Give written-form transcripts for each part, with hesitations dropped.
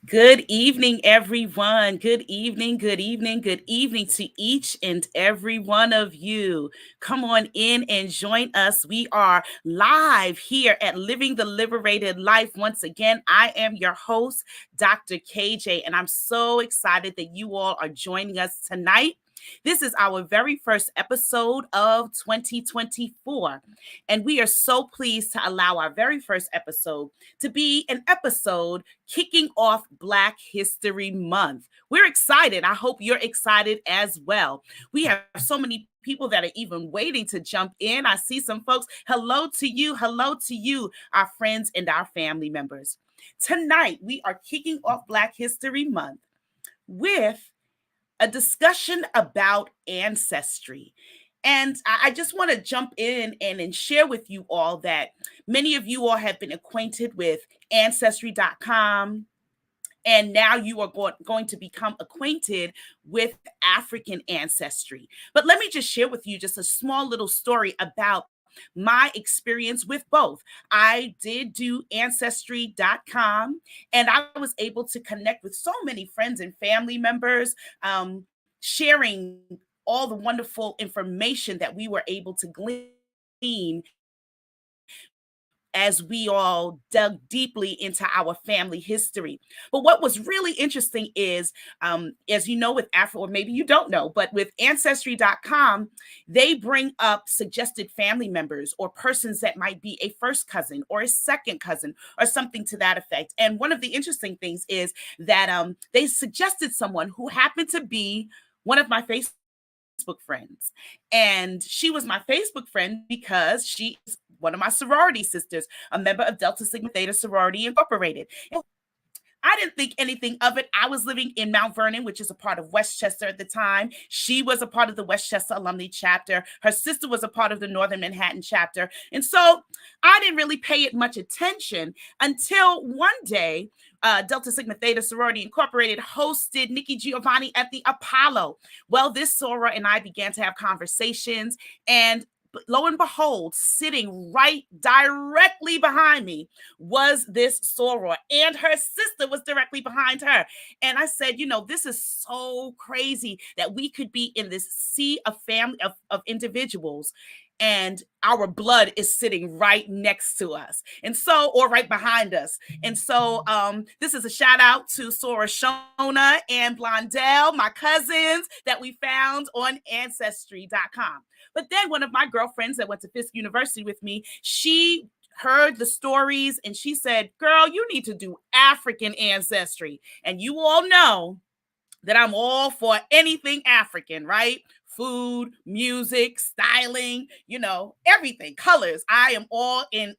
Good evening, everyone. Good evening, good evening, good evening to each and every one of you. Come on in and join us. We are live here at Living the Liberated Life. Once again, I am your host, Dr. KJ, and I'm so excited that you all are joining us tonight. This is our very first episode of 2024, and we are so pleased to allow our very first episode to be an episode kicking off Black History Month. We're excited. I hope you're excited as well. We have so many people that are even waiting to jump in. I see some folks. Hello to you, our friends and our family members. Tonight, we are kicking off Black History Month with a discussion about ancestry. And I just want to jump in and share with you all that many of you all have been acquainted with Ancestry.com. And now you are going to become acquainted with African ancestry. But let me just share with you just a small little story about my experience with both. I did do Ancestry.com, and I was able to connect with so many friends and family members, sharing all the wonderful information that we were able to glean as we all dug deeply into our family history. But what was really interesting is, as you know, with Afro, or maybe you don't know, but with Ancestry.com, they bring up suggested family members or persons that might be a first cousin or a second cousin or something to that effect. And one of the interesting things is that they suggested someone who happened to be one of my Facebook friends. And she was my Facebook friend because she is one of my sorority sisters, a member of Delta Sigma Theta Sorority Incorporated. I didn't think anything of it. I was living in Mount Vernon, which is a part of Westchester at the time. She was a part of the Westchester Alumni Chapter. Her sister was a part of the Northern Manhattan Chapter. And so I didn't really pay it much attention until one day, Delta Sigma Theta Sorority Incorporated hosted Nikki Giovanni at the Apollo. Well, this Sora and I began to have conversations, and lo and behold, sitting right directly behind me was this soror, and her sister was directly behind her. And I said, this is so crazy that we could be in this sea of family of individuals, and our blood is sitting right next to us, or right behind us. And so this is a shout out to Sora Shona and Blondell, my cousins that we found on Ancestry.com. But then one of my girlfriends that went to Fisk University with me, she heard the stories and she said, girl, you need to do African ancestry. And you all know that I'm all for anything African, right? Food, music, styling, everything, colors. I am all in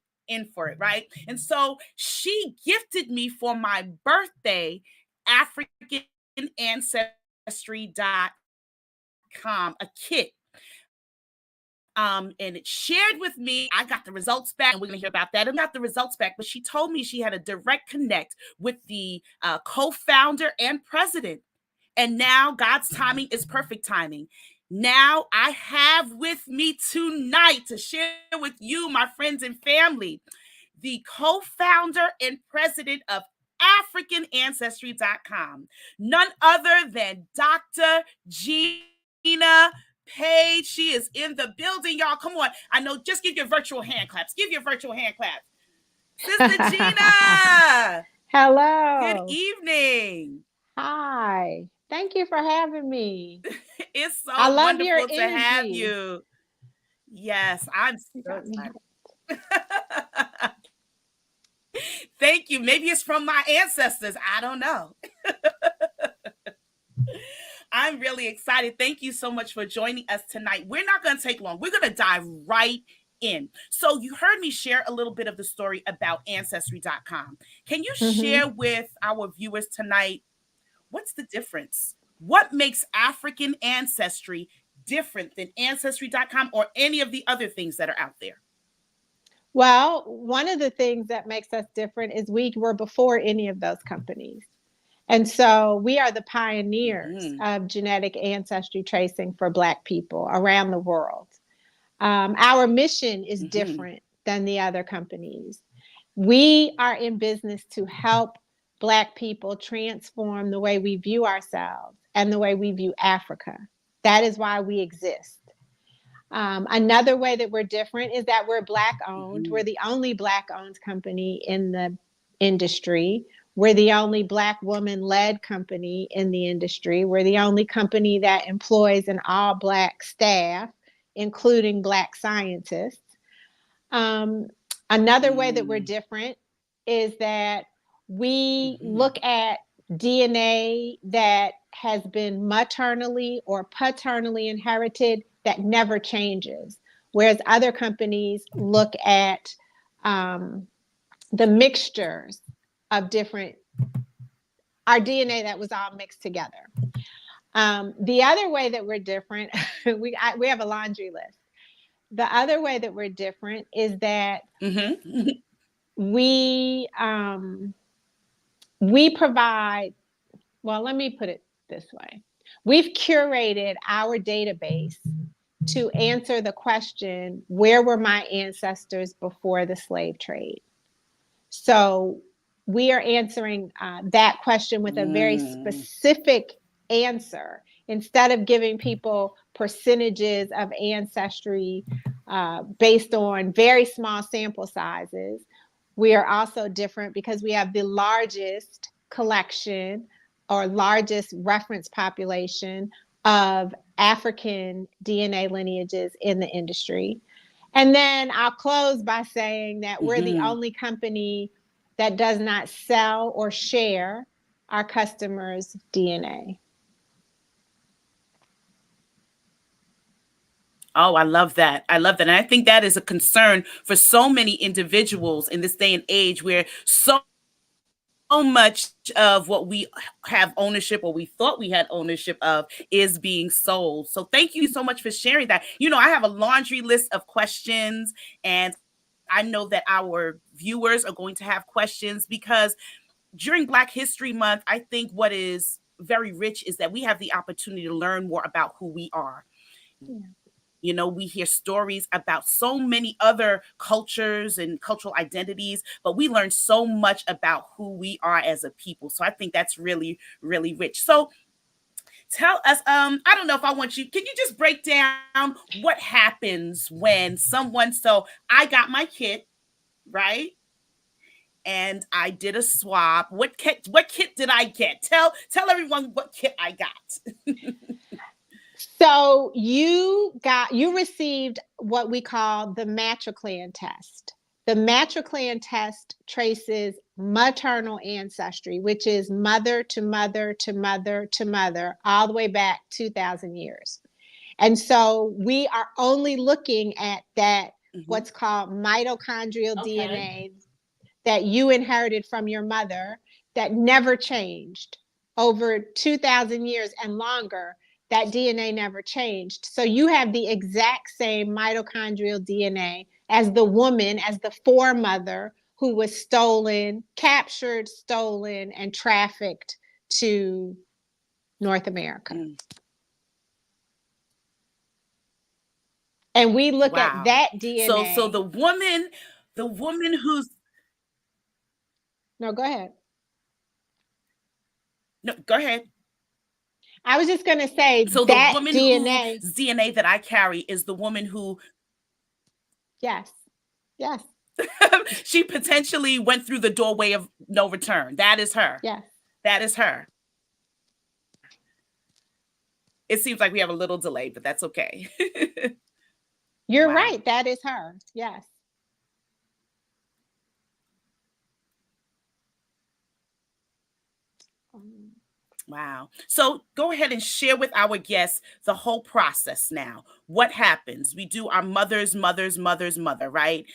for it, right? And so she gifted me for my birthday African Ancestry.com, a kit. And it shared with me, I got the results back, and we're going to hear about that. I got the results back, but she told me she had a direct connect with the co-founder and president. And now God's timing is perfect timing. Now I have with me tonight to share with you, my friends and family, the co-founder and president of AfricanAncestry.com, none other than Dr. Gina Page. She is in the building, y'all. Come on. I know, just give your virtual hand claps. Give your virtual hand claps. Sister Gina. Hello. Good evening. Hi. Thank you for having me. It's so I love your wonderful to energy. have you. Yes, I'm so excited. Thank you. Maybe it's from my ancestors. I don't know. I'm really excited. Thank you so much for joining us tonight. We're not going to take long. We're going to dive right in. So you heard me share a little bit of the story about Ancestry.com. Can you share with our viewers tonight, what's the difference? What makes African ancestry different than Ancestry.com or any of the other things that are out there? Well, one of the things that makes us different is we were before any of those companies. And so we are the pioneers of genetic ancestry tracing for Black people around the world. Our mission is different than the other companies. We are in business to help Black people transform the way we view ourselves and the way we view Africa. That is why we exist. Another way that we're different is that we're Black owned. We're the only Black owned company in the industry. We're the only Black woman led company in the industry. We're the only company that employs an all Black staff, including Black scientists. Another way that we're different is that we look at DNA that has been maternally or paternally inherited that never changes, whereas other companies look at the mixtures of different, our DNA that was all mixed together. The other way that we're different, we have a laundry list. The other way that we're different is that we provide, well, let me put it this way. We've curated our database to answer the question, where were my ancestors before the slave trade? So we are answering that question with a very specific answer. Instead of giving people percentages of ancestry based on very small sample sizes, we are also different because we have the largest collection or largest reference population of African DNA lineages in the industry. And then I'll close by saying that we're the only company that does not sell or share our customers' DNA. Oh, I love that. I love that. And I think that is a concern for so many individuals in this day and age where so much of what we have ownership or we thought we had ownership of is being sold. So thank you so much for sharing that. You know, I have a laundry list of questions, and I know that our viewers are going to have questions because during Black History Month, I think what is very rich is that we have the opportunity to learn more about who we are. Yeah. You know, we hear stories about so many other cultures and cultural identities, but we learn so much about who we are as a people. So I think that's really, really rich. So tell us, I don't know if I want you, can you just break down what happens when someone, so I got my kit, right? And I did a swap. What kit did I get? Tell everyone what kit I got. So you received what we call the matriclan test. The matriclan test traces maternal ancestry, which is mother to mother to mother to mother, all the way back 2,000 years. And so we are only looking at that, what's called mitochondrial DNA that you inherited from your mother that never changed over 2,000 years and longer. That DNA never changed. So you have the exact same mitochondrial DNA as the woman, as the foremother who was captured, stolen, and trafficked to North America. And we look at that DNA. So the woman who's, no, go ahead. No, go ahead. I was just going to say, so that the woman DNA, whose DNA that I carry is the woman who, yes, she potentially went through the doorway of no return. That is her. Yes, that is her. It seems like we have a little delay, but that's okay. You're right. That is her. Yes. Wow. So go ahead and share with our guests the whole process now. What happens? We do our mother's mother, right?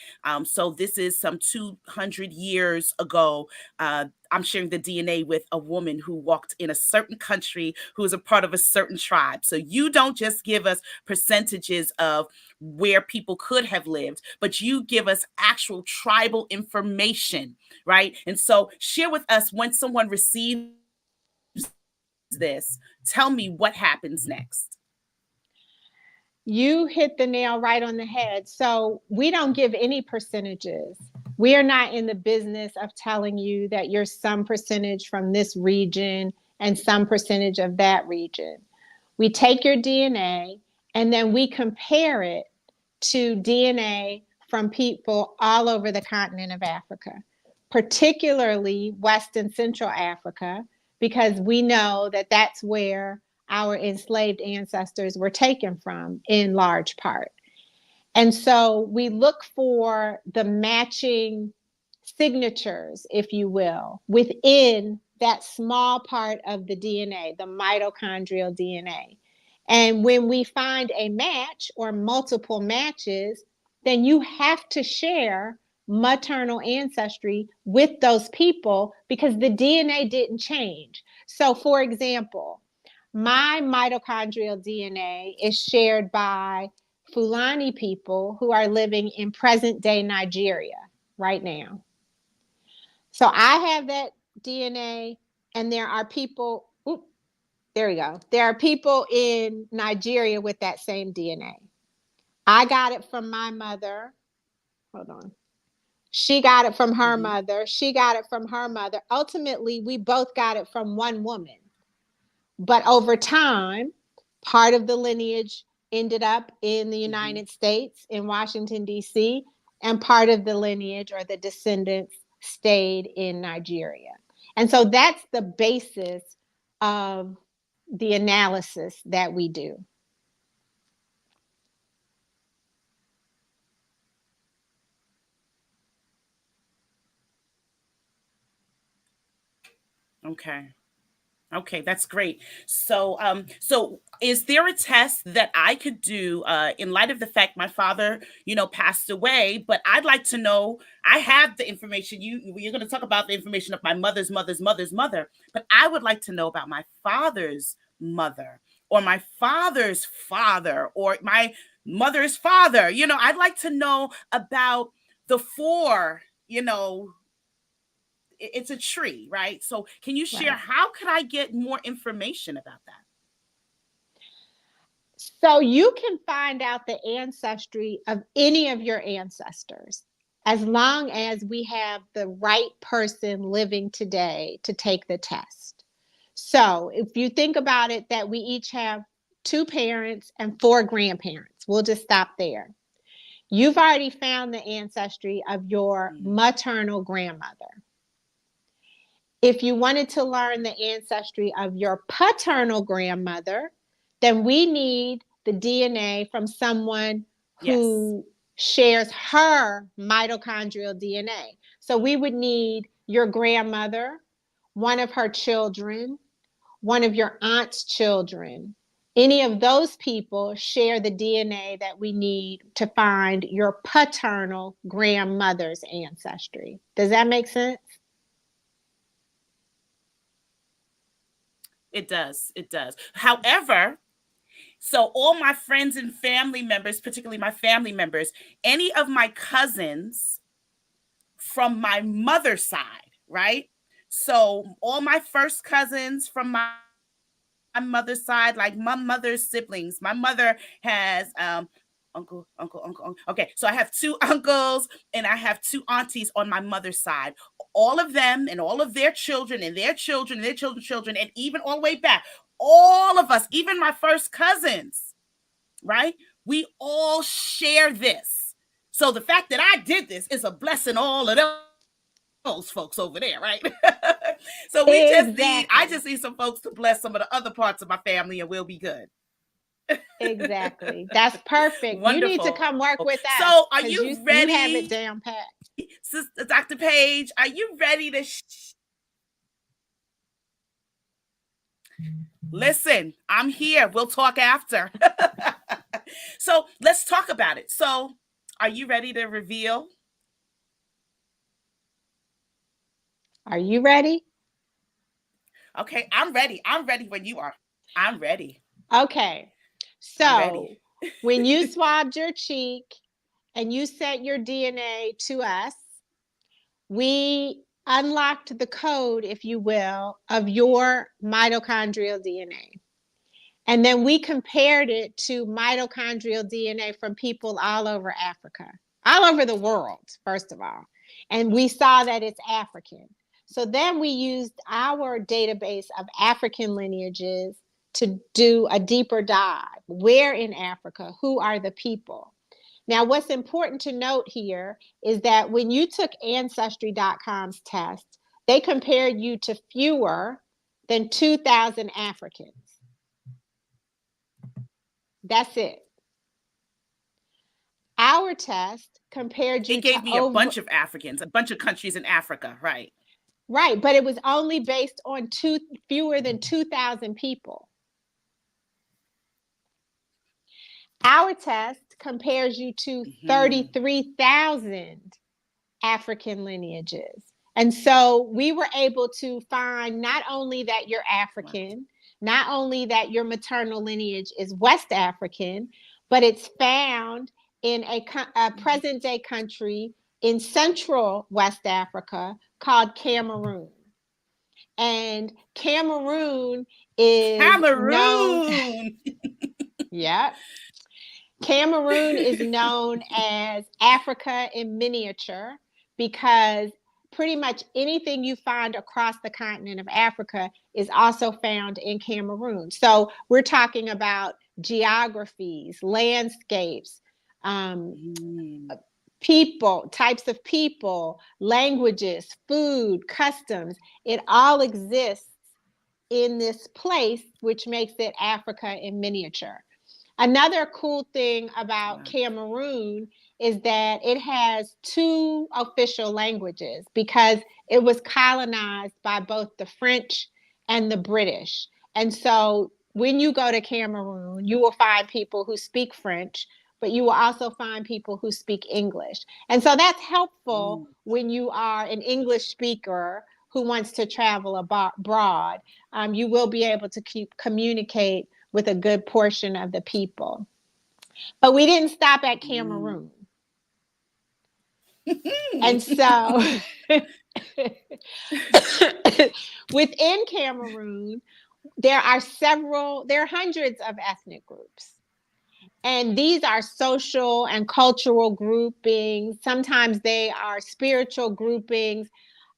So this is some 200 years ago. I'm sharing the DNA with a woman who walked in a certain country, who is a part of a certain tribe. So you don't just give us percentages of where people could have lived, but you give us actual tribal information, right? And so share with us, when someone receives this, tell me what happens next. You hit the nail right on the head. So we don't give any percentages We are not in the business of telling you that you're some percentage from this region and some percentage of that region. We take your DNA and then we compare it to DNA from people all over the continent of Africa, particularly West and Central Africa, because we know that that's where our enslaved ancestors were taken from in large part. And so we look for the matching signatures, if you will, within that small part of the DNA, the mitochondrial DNA. And when we find a match or multiple matches, then you have to share maternal ancestry with those people because the DNA didn't change. So, for example, my mitochondrial DNA is shared by Fulani people who are living in present day Nigeria right now. So I have that DNA, and there are people, there we go. There are people in Nigeria with that same DNA. I got it from my mother. Hold on. She got it from her mother. She got it from her mother. Ultimately, we both got it from one woman. But over time, part of the lineage ended up in the United States, in Washington, D.C., and part of the lineage or the descendants stayed in Nigeria. And so that's the basis of the analysis that we do. Okay. Okay, that's great. So, so is there a test that I could do in light of the fact my father, passed away? But I'd like to know. I have the information. You're going to talk about the information of my mother's mother's mother's mother, but I would like to know about my father's mother, or my father's father, or my mother's father. I'd like to know about the four. It's a tree, right? So can you share Right. how could I get more information about that? So you can find out the ancestry of any of your ancestors as long as we have the right person living today to take the test. So if you think about it, that we each have two parents and four grandparents, we'll just stop there. You've already found the ancestry of your maternal grandmother. If you wanted to learn the ancestry of your paternal grandmother, then we need the DNA from someone Yes. who shares her mitochondrial DNA. So we would need your grandmother, one of her children, one of your aunt's children. Any of those people share the DNA that we need to find your paternal grandmother's ancestry. Does that make sense? It does. It does. However, so all my friends and family members, particularly my family members, any of my cousins from my mother's side, right? So all my first cousins from my mother's side, like my mother's siblings. My mother has uncle. Okay, so I have two uncles and I have two aunties on my mother's side. All of them and all of their children and their children and their children's children, and even all the way back, all of us, even my first cousins, right? We all share this. So the fact that I did this is a blessing all of those folks over there, right? So I Exactly. just need some folks to bless some of the other parts of my family and we'll be good. Exactly. That's perfect. You need to Wonderful. come work with us So, are because you you have it ready, down pat. Sister Dr. Page? Are you ready to listen? I'm here. We'll talk after. So, let's talk about it. So, are you ready to reveal? Are you ready? Okay, I'm ready. I'm ready when you are. I'm ready. Okay. I'm ready. So, when you swabbed your cheek and you sent your DNA to us, we unlocked the code, if you will, of your mitochondrial DNA. And then we compared it to mitochondrial DNA from people all over Africa, all over the world, first of all. And we saw that it's African. So then we used our database of African lineages to do a deeper dive. Where in Africa? Who are the people? Now, what's important to note here is that when you took Ancestry.com's test, they compared you to fewer than 2,000 Africans. That's it. Our test compared you It gave to me a bunch of Africans, a bunch of countries in Africa, right? Right, but it was only based on fewer than 2,000 people. Our test compares you to 33,000 African lineages. And so we were able to find not only that you're African, not only that your maternal lineage is West African, but it's found in a present day country in Central West Africa called Cameroon. And Cameroon is known. Cameroon. Yeah. Cameroon is known as Africa in miniature because pretty much anything you find across the continent of Africa is also found in Cameroon. So we're talking about geographies, landscapes, people, types of people, languages, food, customs. It all exists in this place, which makes it Africa in miniature. Another cool thing about Cameroon is that it has 2 official languages because it was colonized by both the French and the British. And so when you go to Cameroon, you will find people who speak French, but you will also find people who speak English. And so that's helpful when you are an English speaker who wants to travel abroad. You will be able to communicate with a good portion of the people. But we didn't stop at Cameroon. And so within Cameroon, there are hundreds of ethnic groups. And these are social and cultural groupings. Sometimes they are spiritual groupings.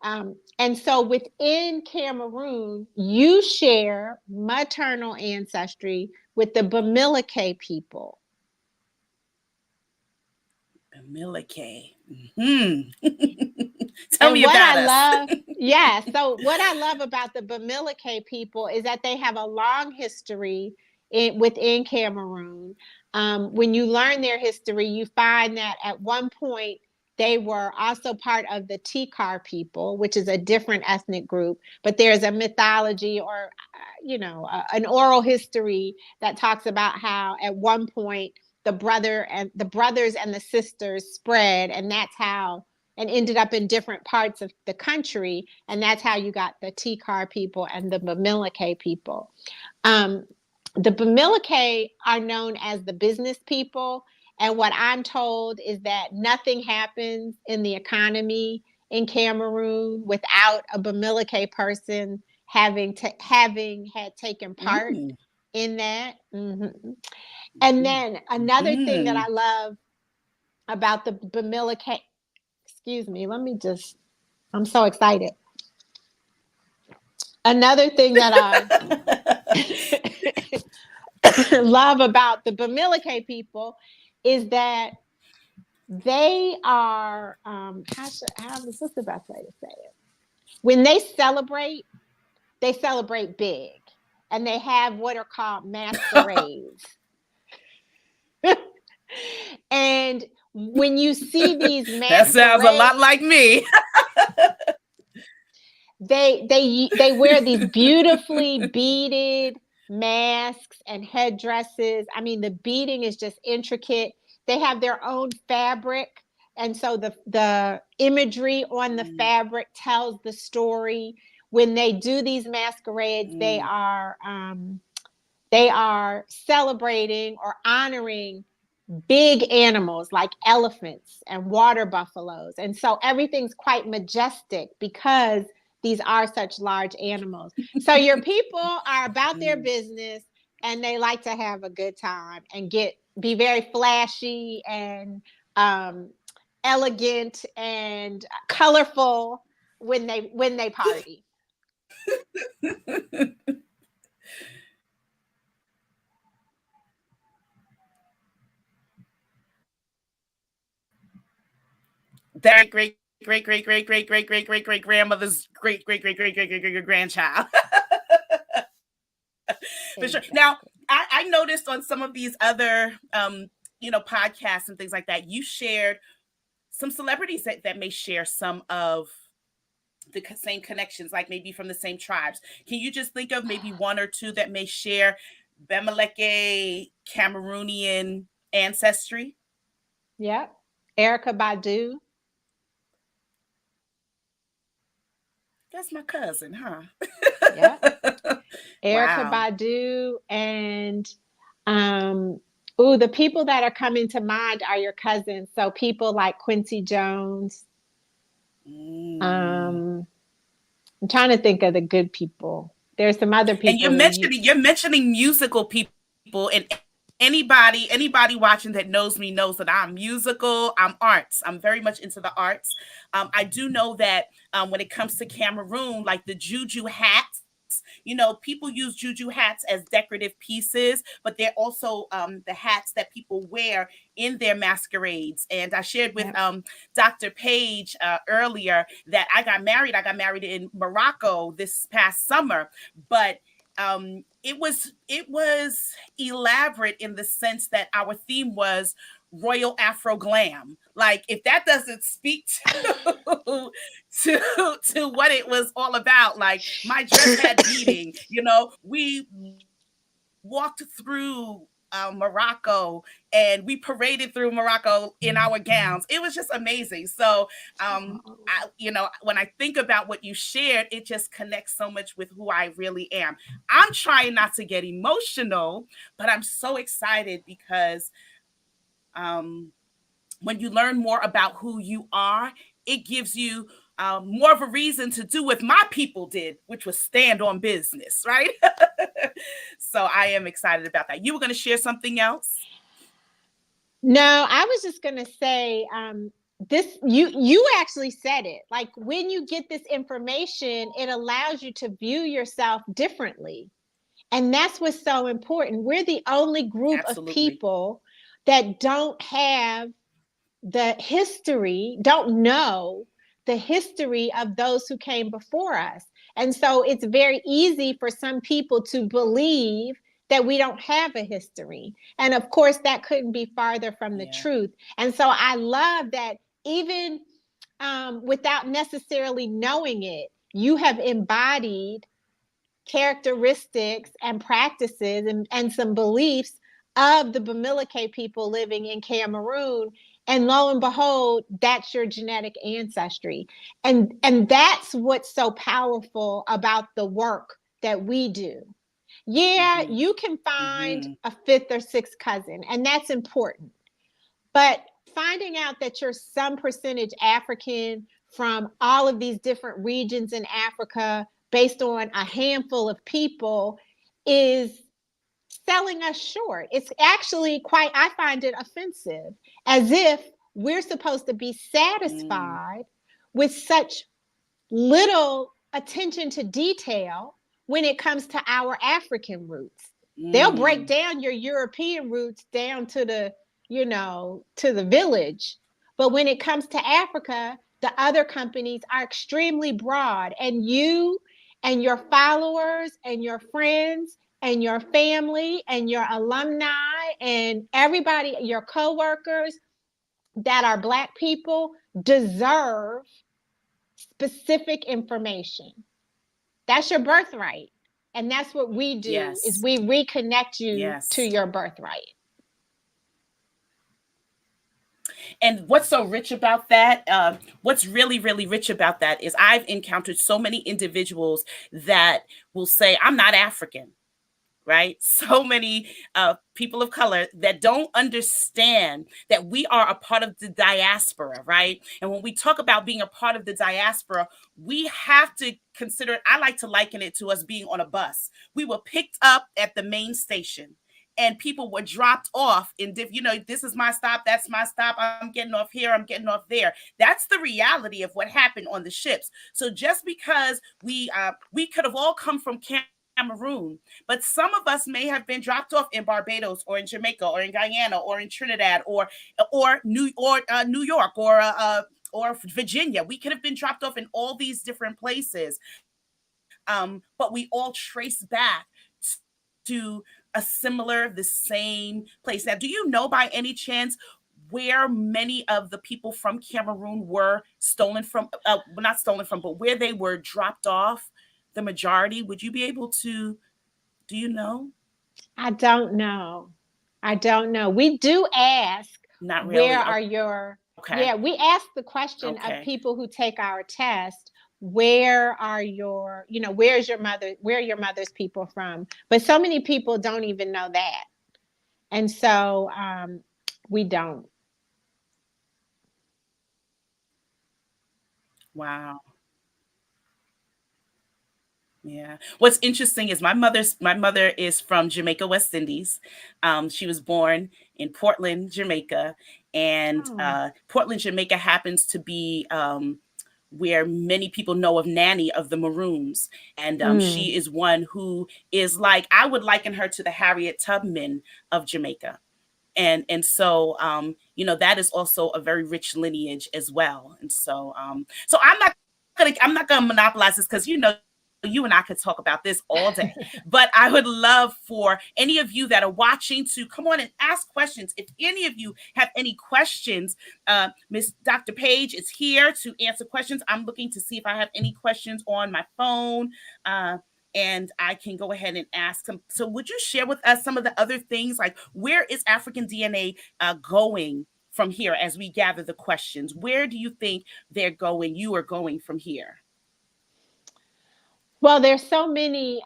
And so within Cameroon, you share maternal ancestry with the Bamileke people. Bamileke. Tell me about us. So what I love about the Bamileke people is that they have a long history within Cameroon. When you learn their history, you find that at one point they were also part of the Tikar people, which is a different ethnic group. But there's a mythology or, an oral history that talks about how at one point the brothers and the sisters spread, and ended up in different parts of the country, and that's how you got the Tikar people and the Bamileke people. The Bamileke are known as the business people, and what I'm told is that nothing happens in the economy in Cameroon without a Bamileke person having had taken part in that. And then another thing that I love about the Bamileke, I'm so excited. Another thing that I love about the Bamileke people is that they are, what's the best way to say it? When they celebrate big, and they have what are called masquerades. And when you see these masquerades, that sounds a lot like me. They wear these beautifully beaded masks and headdresses. I mean, the beading is just intricate. They have their own fabric, and so the imagery on the fabric tells the story. When they do these masquerades, they are celebrating or honoring big animals like elephants and water buffaloes. And so everything's quite majestic because these are such large animals. So your people are about their business, and they like to have a good time and be very flashy and elegant and colorful when they party. That great grandmother's great grandchild. For sure. Now, Exactly. I noticed on some of these other podcasts and things like that, you shared some celebrities that may share some of the same connections, like maybe from the same tribes. Can you just think of maybe one or two that may share Bemeleke Cameroonian ancestry? Yep. Erica Badu. That's my cousin, huh? Yep. Erica Wow. Badu and ooh, the people that are coming to mind are your cousins. So people like Quincy Jones. Mm. Um, I'm trying to think of the good people. There's some other And people that you you're mentioning musical people, and anybody watching that knows me knows that I'm musical, I'm arts, I'm very much into the arts. I do know that when it comes to Cameroon, like the juju hats, people use juju hats as decorative pieces, but they're also the hats that people wear in their masquerades. And I shared with Yep. Dr. Page earlier that I got married in Morocco this past summer, but it was elaborate in the sense that our theme was royal Afro glam. Like, if that doesn't speak to what it was all about, like my dress had beading. We walked through Morocco, and we paraded through Morocco in our gowns. It was just amazing. So, when I think about what you shared, it just connects so much with who I really am. I'm trying not to get emotional, but I'm so excited because when you learn more about who you are, it gives you more of a reason to do what my people did, which was stand on business, right? So I am excited about that. You were going to share something else? No, I was just gonna say, this you actually said it. Like when you get this information, it allows you to view yourself differently. And that's what's so important. We're the only group of Absolutely. people that don't have the history, don't know the history of those who came before us. And so it's very easy for some people to believe that we don't have a history. And of course, that couldn't be farther from the Yeah. truth. And so I love that even without necessarily knowing it, you have embodied characteristics and practices and some beliefs of the Bamileke people living in Cameroon. And lo and behold, that's your genetic ancestry. And that's what's so powerful about the work that we do. Yeah, Mm-hmm. you can find Mm-hmm. a fifth or sixth cousin, and that's important. But finding out that you're some percentage African from all of these different regions in Africa based on a handful of people is selling us short. It's actually quite, I find it offensive, as if we're supposed to be Mm, satisfied with such little attention to detail when it comes to our African roots. They'll break mm, down your European roots down to to the village. But when it comes to Africa, the other companies are extremely broad. And you and your followers and your friends and your family and your alumni and everybody, your coworkers that are Black people deserve specific information. That's your birthright. And that's what we do is yes. we reconnect you to Yes. your birthright. And what's so rich about that? What's really, really rich about that is I've encountered so many individuals that will say, I'm not African, right? So many people of color that don't understand that we are a part of the diaspora, right? And when we talk about being a part of the diaspora, we have to consider, I like to liken it to us being on a bus. We were picked up at the main station. and people were dropped off in this is my stop, that's my stop, I'm getting off here, I'm getting off there. That's the reality of what happened on the ships. So just because we could have all come from Cameroon, but some of us may have been dropped off in Barbados or in Jamaica or in Guyana or in Trinidad or New York or Virginia. We could have been dropped off in all these different places, but we all trace back to a similar, the same place. Now, do you know by any chance where many of the people from Cameroon were stolen from? Well, not stolen from, but where they were dropped off. The majority. Would you be able to? Do you know? I don't know. I don't know. We do ask, Not where really. are Okay. your, yeah, we ask the question Okay. of people who take our test, where are your, where's your mother, where are your mother's people from? But so many people don't even know that. And so we don't. Wow. Yeah. What's interesting is my mother is from Jamaica, West Indies. She was born in Portland, Jamaica, and Oh. Portland, Jamaica happens to be where many people know of Nanny of the Maroons, and Mm. she is one who is like, I would liken her to the Harriet Tubman of Jamaica. And so that is also a very rich lineage as well. And so I'm not gonna monopolize this, because you and I could talk about this all day. But I would love for any of you that are watching to come on and ask questions. If any of you have any questions, Miss Dr. Page is here to answer questions. I'm looking to see if I have any questions on my phone. And I can go ahead and ask them. So, would you share with us some of the other things, like where is African DNA going from here as we gather the questions? Where do you think they're going? You are going from here. Well, there's so many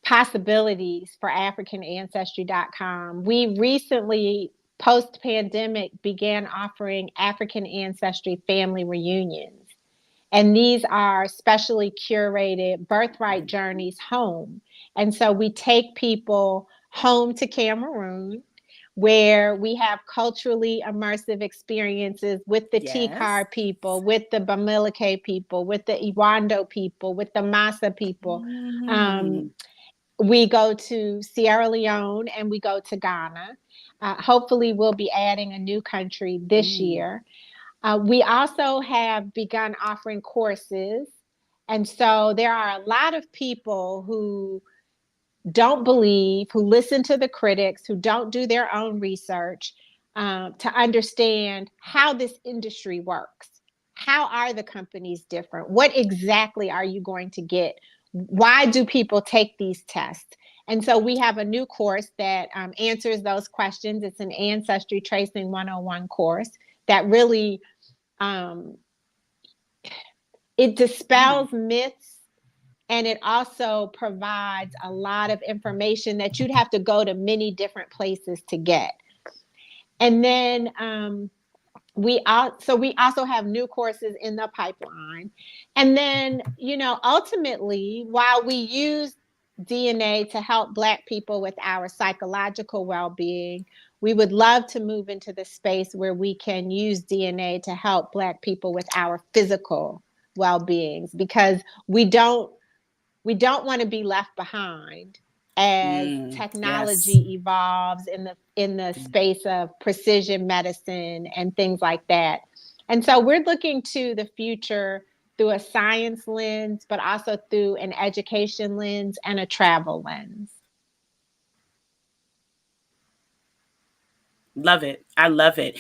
possibilities for AfricanAncestry.com. We recently, post pandemic, began offering African Ancestry family reunions. And these are specially curated birthright journeys home. And so we take people home to Cameroon, where we have culturally immersive experiences with the Yes. Tikar people, with the Bamileke people, with the Iwando people, with the Massa people. Um, Mm, we go to Sierra Leone and we go to Ghana. Hopefully, we'll be adding a new country this mm, year. We also have begun offering courses. And so there are a lot of people who don't believe, who listen to the critics, who don't do their own research to understand how this industry works. How are the companies different? What exactly are you going to get? Why do people take these tests? And so we have a new course that answers those questions. It's an Ancestry Tracing 101 course that really um, it mm. dispels myths, and it also provides a lot of information that you'd have to go to many different places to get. And then we also have new courses in the pipeline. And then, ultimately, while we use DNA to help Black people with our psychological well-being, we would love to move into the space where we can use DNA to help Black people with our physical well-beings, because we don't want to be left behind as Yes. technology evolves in the space of precision medicine and things like that. And so we're looking to the future through a science lens, but also through an education lens and a travel lens. Love it. I love it.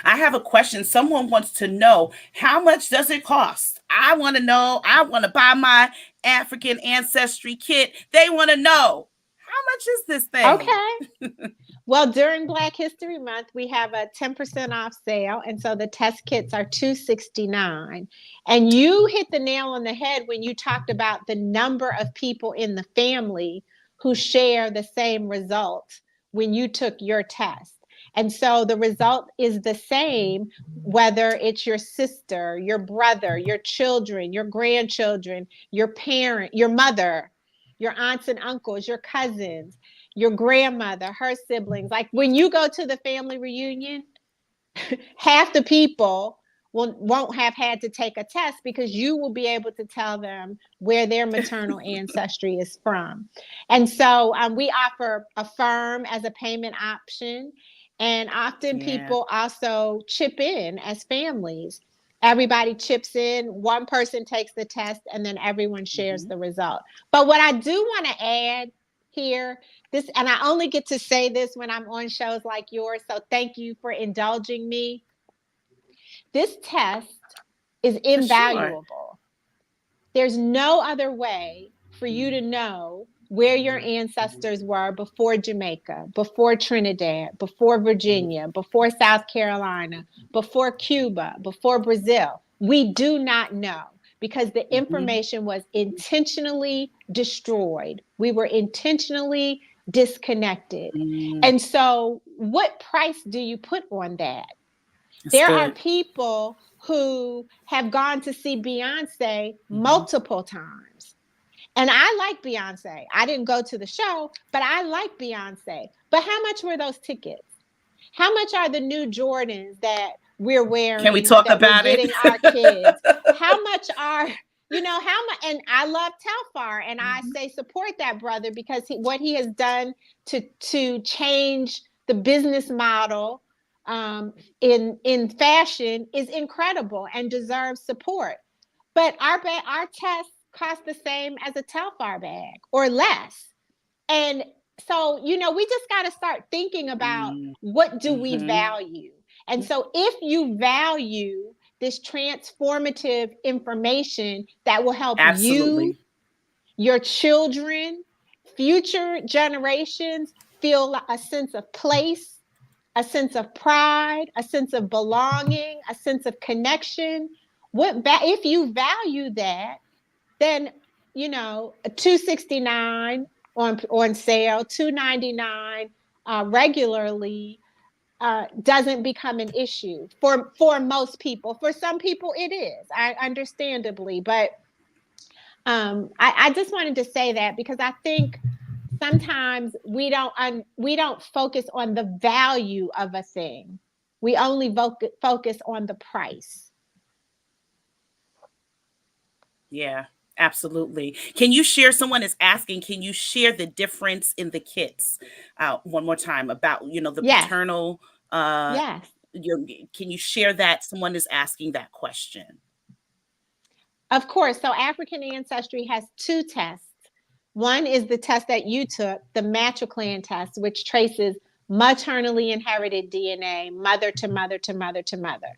I have a question. Someone wants to know, how much does it cost? I want to know. I want to buy my African ancestry kit. They want to know, how much is this thing? Okay. Well, during Black History Month, we have a 10% off sale. And so the test kits are $269. And you hit the nail on the head when you talked about the number of people in the family who share the same result when you took your test. And so the result is the same, whether it's your sister, your brother, your children, your grandchildren, your parent, your mother, your aunts and uncles, your cousins. your grandmother, her siblings. Like when you go to the family reunion, half the people won't have had to take a test because you will be able to tell them where their maternal ancestry is from. And so we offer Affirm as a payment option. And often Yeah. people also chip in as families. Everybody chips in, one person takes the test, and then everyone shares Mm-hmm. the result. But what I do want to add here, this, and I only get to say this when I'm on shows like yours, so thank you for indulging me. This test is For sure. invaluable. There's no other way for you to know where your ancestors were before Jamaica, before Trinidad, before Virginia, before South Carolina, before Cuba, before Brazil. We do not know because the Mm-hmm. information was intentionally destroyed. We were intentionally disconnected. Mm, And so, what price do you put on that? that's There are good. people who have gone to see Beyonce Mm-hmm. multiple times. And I like Beyonce. I didn't go to the show, but I like Beyonce. But how much were those tickets? How much are the new Jordans that we're Can we wearing or talk that we're about it? getting our kids? How much are, how much? And I love Telfar, and I Mhm. say support that brother because what he has done to change the business model in fashion is incredible and deserves support. But our tests cost the same as a Telfar bag or less. And so, we just got to start thinking about what do we Mm-hmm. value. And so if you value this transformative information that will help you, Absolutely. your children, future generations feel a sense of place, a sense of pride, a sense of belonging, a sense of connection. If you value that, then 269 on sale, 299 regularly doesn't become an issue for most people. For some people it is, I understandably, but I just wanted to say that because I think sometimes we don't focus on the value of a thing. We only focus on the price. Yeah, absolutely. Can you share? Someone is asking, can you share the difference in the kits one more time about, the Yes, paternal, uh, yes. your, can you share that? Someone is asking that question. Of course. So African Ancestry has two tests. One is the test that you took, the matriclan test, which traces maternally inherited DNA, mother to mother to mother to mother.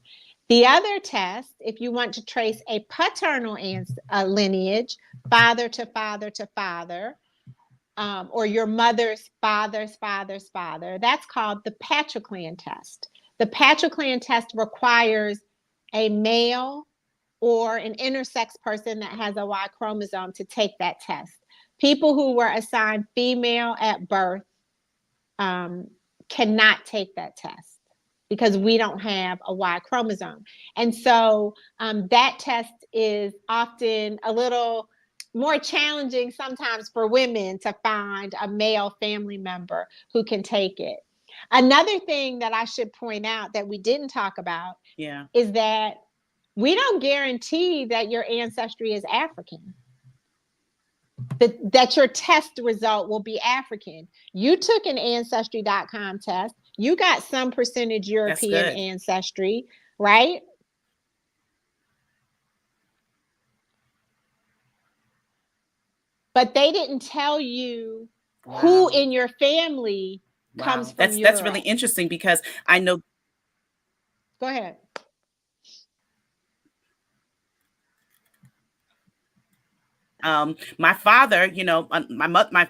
The other test, if you want to trace a paternal lineage, father to father to father, or your mother's father's father's father, that's called the patriclan test. The patriclan test requires a male or an intersex person that has a Y chromosome to take that test. People who were assigned female at birth um, cannot take that test because we don't have a Y chromosome. And so that test is often a little more challenging sometimes for women to find a male family member who can take it. Another thing that I should point out that we didn't talk about Yeah. is that we don't guarantee that your ancestry is African, that your test result will be African. You took an Ancestry.com test, you got some percentage That's European good. ancestry, right? But they didn't tell you who Wow. in your family comes Wow. from That's really Europe. interesting because I know Go ahead. my father, my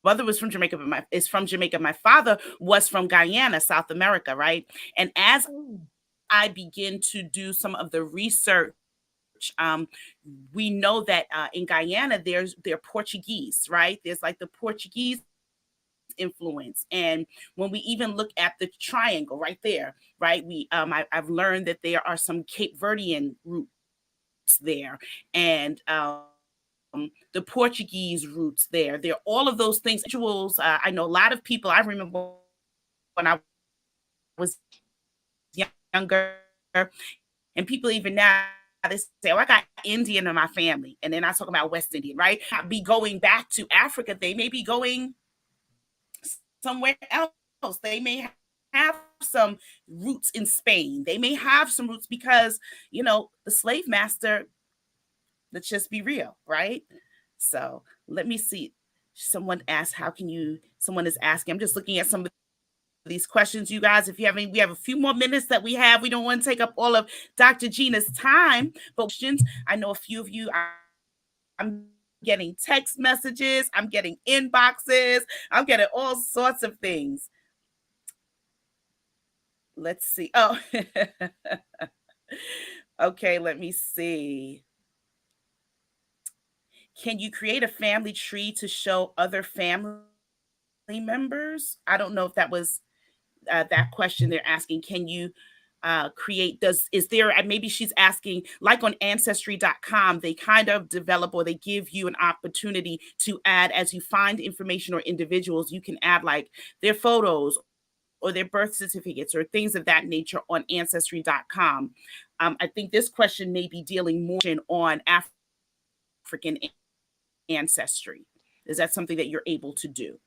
mother was from Jamaica, but is from Jamaica. My father was from Guyana, South America, right? And as Ooh. I begin to do some of the research, we know that in Guyana, they're Portuguese, right? There's like the Portuguese influence, and when we even look at the triangle right there, right? I've learned that there are some Cape Verdean roots there, and the Portuguese roots there. There are all of those things. Individuals, I know a lot of people. I remember when I was younger, and people even now they say, "Oh, I got Indian in my family," and then I talk about West Indian, right? Not be going back to Africa. They may be going somewhere else. They may have some roots in Spain. They may have some roots because the slave master. Let's just be real, right? So let me see. Someone asked, "How can you?" Someone is asking. I'm just looking at some of these questions, you guys. If you have any, we have a few more minutes that we have. We don't want to take up all of Dr. Gina's time, but questions. I know a few of you. I'm getting text messages. I'm getting inboxes. I'm getting all sorts of things. Let's see. Oh, okay. Let me see. Can you create a family tree to show other family members? I don't know if that was that question they're asking. Can you create, is there, maybe she's asking, like on Ancestry.com, they kind of develop, or they give you an opportunity to add, as you find information or individuals, you can add like their photos or their birth certificates or things of that nature on Ancestry.com. I think this question may be dealing more on African ancestry. Is that something that you're able to do?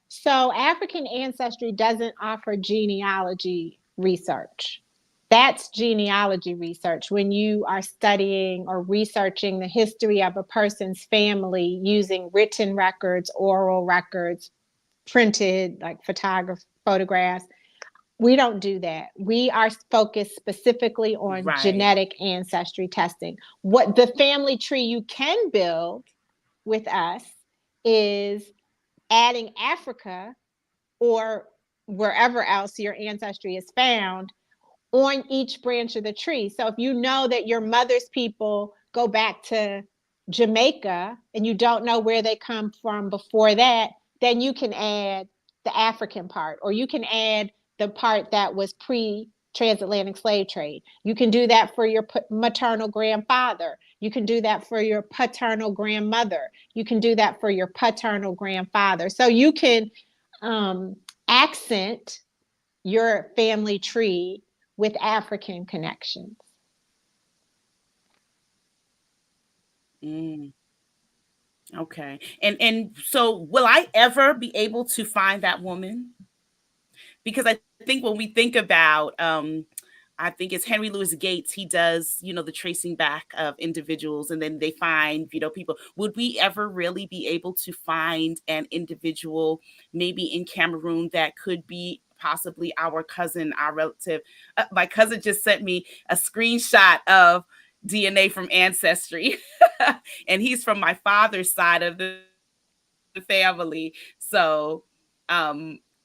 So African Ancestry doesn't offer genealogy research. That's genealogy research when you are studying or researching the history of a person's family using written records, oral records, printed like photographs. We don't do that. We are focused specifically on genetic ancestry testing. What the family tree you can build with us is adding Africa or wherever else your ancestry is found on each branch of the tree. So if you know that your mother's people go back to Jamaica and you don't know where they come from before that, then you can add the African part, or you can add the part that was pre-transatlantic slave trade. You can do that for your maternal grandfather. You can do that for your paternal grandmother. You can do that for your paternal grandfather. So you can accent your family tree with African connections. Okay. And so will I ever be able to find that woman? Because I think when we think about I think it's Henry Louis Gates, he does, the tracing back of individuals, and then they find, people. Would we ever really be able to find an individual maybe in Cameroon that could be possibly our cousin, our relative? My cousin just sent me a screenshot of DNA from Ancestry, and he's from my father's side of the family. So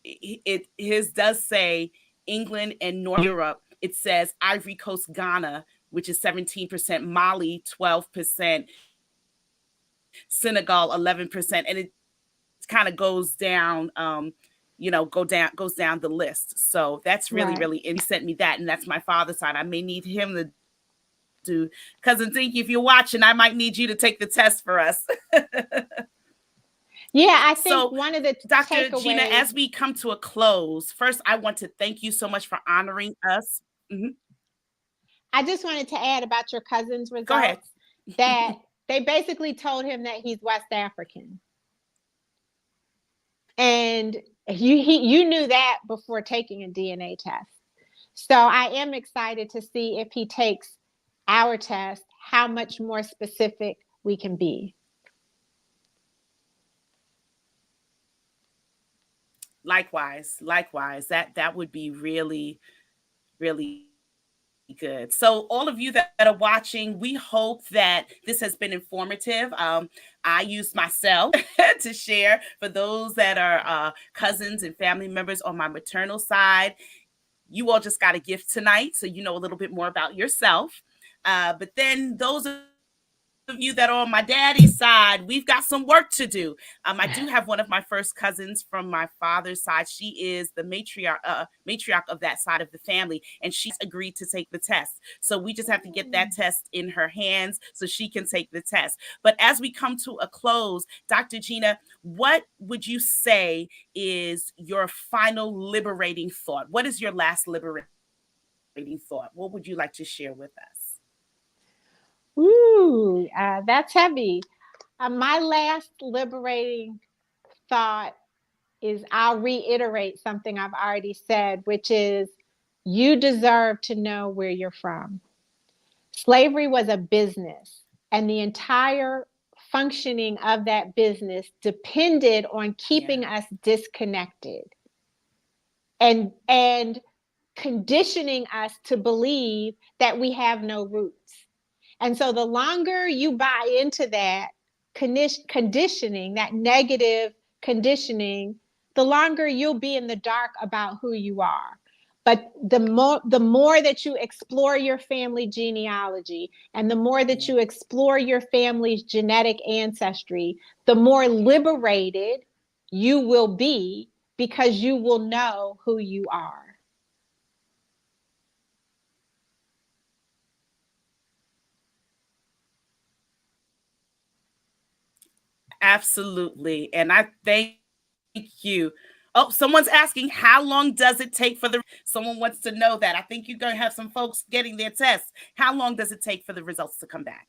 his does say England and North Europe. It says Ivory Coast, Ghana, which is 17%, Mali 12%, Senegal 11%, and it kind of goes down. Goes down the list. So that's really, really. And he sent me that, and that's my father's side. I may need him to do. Cousin Dinky, if you're watching, I might need you to take the test for us. Yeah, I think one of the Dr. Gina, as we come to a close, first I want to thank you so much for honoring us. Mm-hmm. I just wanted to add about your cousin's results. Go ahead. That they basically told him that he's West African. And you knew that before taking a DNA test. So I am excited to see if he takes our test, how much more specific we can be. Likewise. That would be really, really good. So all of you that are watching, we hope that this has been informative. I used myself to share for those that are cousins and family members on my maternal side. You all just got a gift tonight, so you know a little bit more about yourself. But then those of of you that are on my daddy's side, we've got some work to do. I do have one of my first cousins from my father's side. She is the matriarch of that side of the family, and she's agreed to take the test. So we just have to get that test in her hands so she can take the test. But as we come to a close, Dr. Gina, what would you say is your final liberating thought? What is your last liberating thought? What would you like to share with us? Ooh, that's heavy. My last liberating thought is I'll reiterate something I've already said, which is you deserve to know where you're from. Slavery was a business, and the entire functioning of that business depended on keeping Yeah. us disconnected and conditioning us to believe that we have no roots. And so the longer you buy into that conditioning, that negative conditioning, the longer you'll be in the dark about who you are. But the more that you explore your family genealogy and the more that Yeah. you explore your family's genetic ancestry, the more liberated you will be because you will know who you are. Absolutely. And I thank you. Oh, someone's asking, how long does it take for the someone wants to know that. I think you're going to have some folks getting their tests. How long does it take for the results to come back?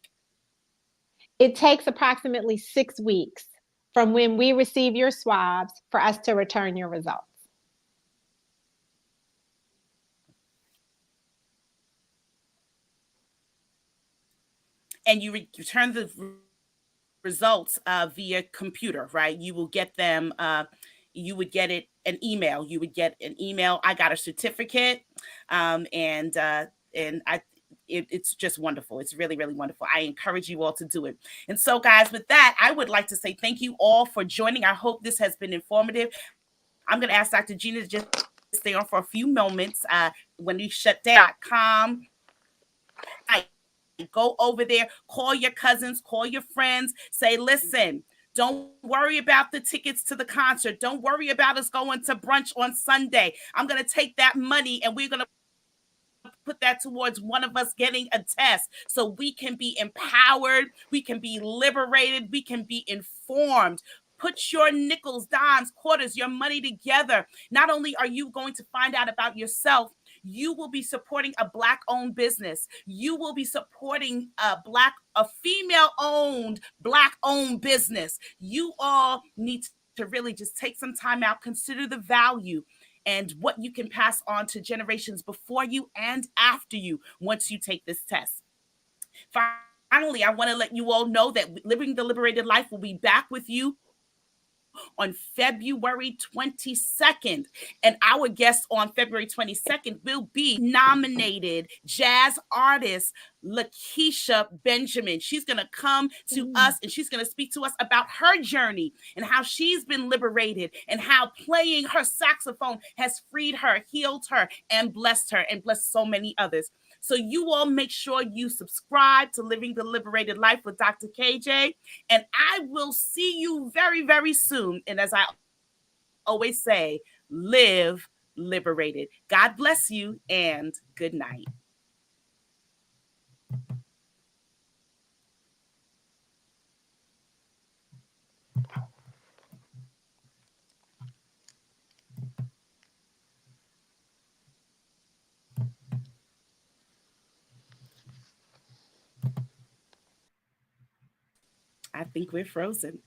It takes approximately 6 weeks from when we receive your swabs for us to return your results. And you return the results via computer, right? You will get them. You would get it an email. You would get an email. I got a certificate, and it's just wonderful. It's really, really wonderful. I encourage you all to do it. And so, guys, with that, I would like to say thank you all for joining. I hope this has been informative. I'm going to ask Dr. Gina to just stay on for a few moments. When you shut down.com, go over there, call your cousins, call your friends, say, listen, don't worry about the tickets to the concert. Don't worry about us going to brunch on Sunday. I'm going to take that money and we're going to put that towards one of us getting a test so we can be empowered, we can be liberated, we can be informed. Put your nickels, dimes, quarters, your money together. Not only are you going to find out about yourself, you will be supporting a Black owned business. You will be supporting a female owned, Black owned business. You all need to really just take some time out, consider the value and what you can pass on to generations before you and after you once you take this test. Finally, I want to let you all know that Living the Liberated Life will be back with you on February 22nd. And our guest on February 22nd will be nominated jazz artist Lakeisha Benjamin. She's going to come to us and she's going to speak to us about her journey and how she's been liberated and how playing her saxophone has freed her, healed her, and blessed so many others. So you all make sure you subscribe to Living the Liberated Life with Dr. KJ. And I will see you very, very soon. And as I always say, live liberated. God bless you and good night. I think we're frozen.